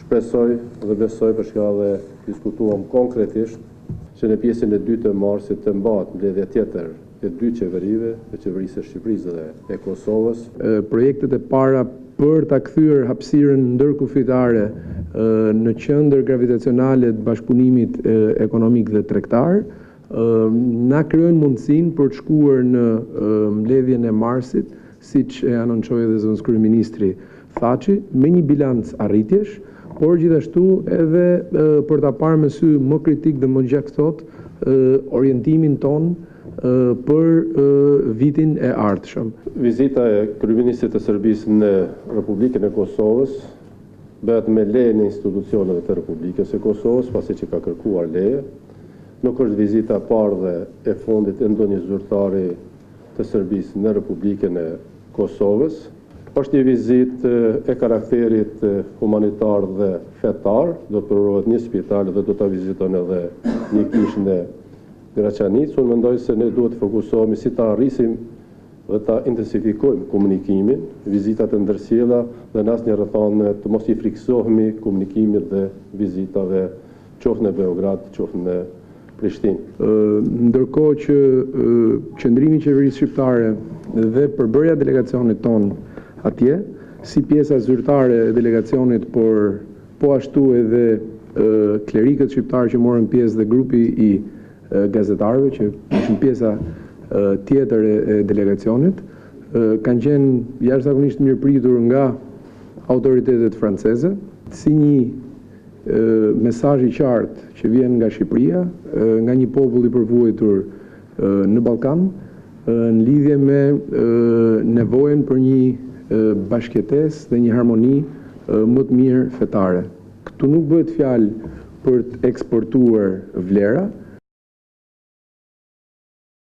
Shpresoj dhe besoj, për shkak dhe diskutuam konkretisht, që në pjesën e dytë të marsit të mbahet mbledhja tjetër e dy qeverive, e qeverisë së Shqipërisë dhe e Kosovës. Projektet e para për ta kthyer hapësirën ndërkufitare në qendër gravitacionale të bashkëpunimit ekonomik dhe tregtar, na krijojnë mundësinë për të shkuar në mbledhjen e marsit, siç e anoncoi edhe zëvendës kryeministri Thaçi, me një bilanc arritjesh, por gjithashtu edhe për ta parë me sy më kritik dhe më gjaksot orientimin ton për vitin e ardhshëm. Vizita e kryeministrit të Serbisë në Republikën e Kosovës bëhet me lejen e institucioneve të Republikës së Kosovës, pasi që ka kërkuar leje. Nuk është vizita e parë dhe e fundit e ndonjë zyrtari të Serbisë në Republikën e Kosovës. Është një vizitë e karakterit humanitar dhe fetar, do të përrohet një spital dhe do ta viziton edhe një kishë në Graçanic. Unë mendoj se ne duhet të fokusohemi si ta arrisim dhe ta intensifikojmë komunikimin, vizitat e ndërsjella dhe në asnjë rrethon të mos i friksohemi komunikimit dhe vizitave qoftë në Beograd, qoftë në Prishtinë. Ndërkohë që qëndrimi i qeverisë shqiptare dhe përbërja e delegacionit ton atje, si pjesa zyrtare e delegacionit, por po ashtu edhe klerikët shqiptarë që morën pjesë dhe grupi i gazetarëve që ishin pjesa tjetër e delegacionit, kanë qenë jashtëzakonisht mirëpritur nga autoritetet franceze, si një mesazh i qartë që vjen nga Shqipëria, nga një popull i përvojtur në Ballkan, në lidhje me nevojën për një bashkëjetesë dhe një harmoni më të mirë fetare. Këtu nuk bëhet fjalë për të eksportuar vlera,